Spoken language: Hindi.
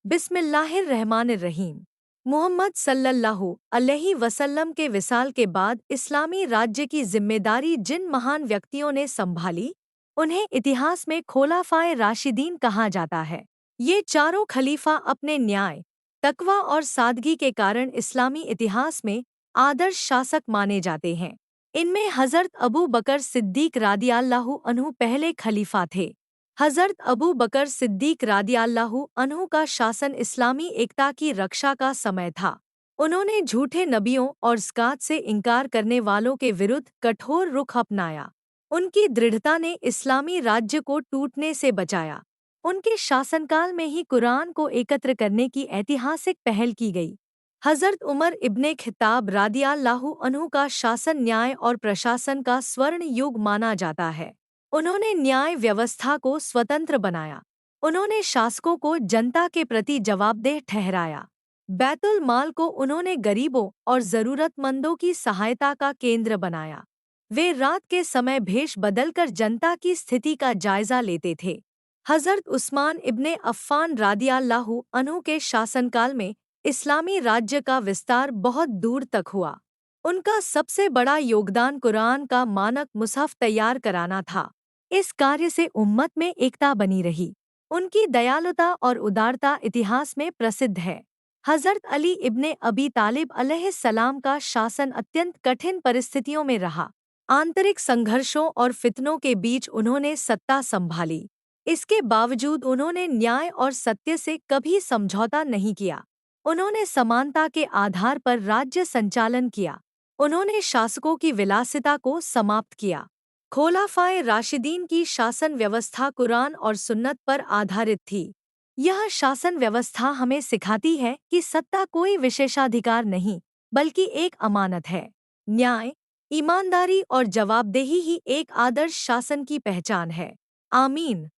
बिस्मिल्लाहिर्रहमानिर्रहीम। मोहम्मद सल्लल्लाहु अलैहि वसल्लम के विसाल के बाद इस्लामी राज्य की जिम्मेदारी जिन महान व्यक्तियों ने संभाली, उन्हें इतिहास में खुलाफाए राशिदीन कहा जाता है। ये चारों खलीफा अपने न्याय, तकवा और सादगी के कारण इस्लामी इतिहास में आदर्श शासक माने जाते हैं। इनमें हज़रत अबू बकर सिद्दीक रादियल्लाहु अन्हु पहले खलीफा थे। हज़रत अबू बकर सिद्दीक रादियल्लाहु अन्हु का शासन इस्लामी एकता की रक्षा का समय था। उन्होंने झूठे नबियों और ज़कात से इनकार करने वालों के विरुद्ध कठोर रुख अपनाया। उनकी दृढ़ता ने इस्लामी राज्य को टूटने से बचाया। उनके शासनकाल में ही कुरान को एकत्र करने की ऐतिहासिक पहल की गई। हज़रत उमर इब्ने खित्ताब रादियल्लाहु अन्हु का शासन न्याय और प्रशासन का स्वर्ण युग माना जाता है। उन्होंने न्याय व्यवस्था को स्वतंत्र बनाया। उन्होंने शासकों को जनता के प्रति जवाबदेह ठहराया। बैतुल माल को उन्होंने गरीबों और ज़रूरतमंदों की सहायता का केंद्र बनाया। वे रात के समय भेष बदलकर जनता की स्थिति का जायजा लेते थे। हज़रत उस्मान इब्ने अफ़्फ़ान रादियल्लाहु अन्हु के शासनकाल में इस्लामी राज्य का विस्तार बहुत दूर तक हुआ। उनका सबसे बड़ा योगदान कुरान का मानक मुसहफ़ तैयार कराना था। इस कार्य से उम्मत में एकता बनी रही। उनकी दयालुता और उदारता इतिहास में प्रसिद्ध है। हज़रत अली इब्ने अबी तालिब अलैहिस्सलाम का शासन अत्यंत कठिन परिस्थितियों में रहा। आंतरिक संघर्षों और फितनों के बीच उन्होंने सत्ता संभाली। इसके बावजूद उन्होंने न्याय और सत्य से कभी समझौता नहीं किया। उन्होंने समानता के आधार पर राज्य संचालन किया। उन्होंने शासकों की विलासिता को समाप्त किया। खुलाफाए राशिदीन की शासन व्यवस्था कुरान और सुन्नत पर आधारित थी। यह शासन व्यवस्था हमें सिखाती है कि सत्ता कोई विशेषाधिकार नहीं, बल्कि एक अमानत है। न्याय, ईमानदारी और जवाबदेही ही एक आदर्श शासन की पहचान है। आमीन।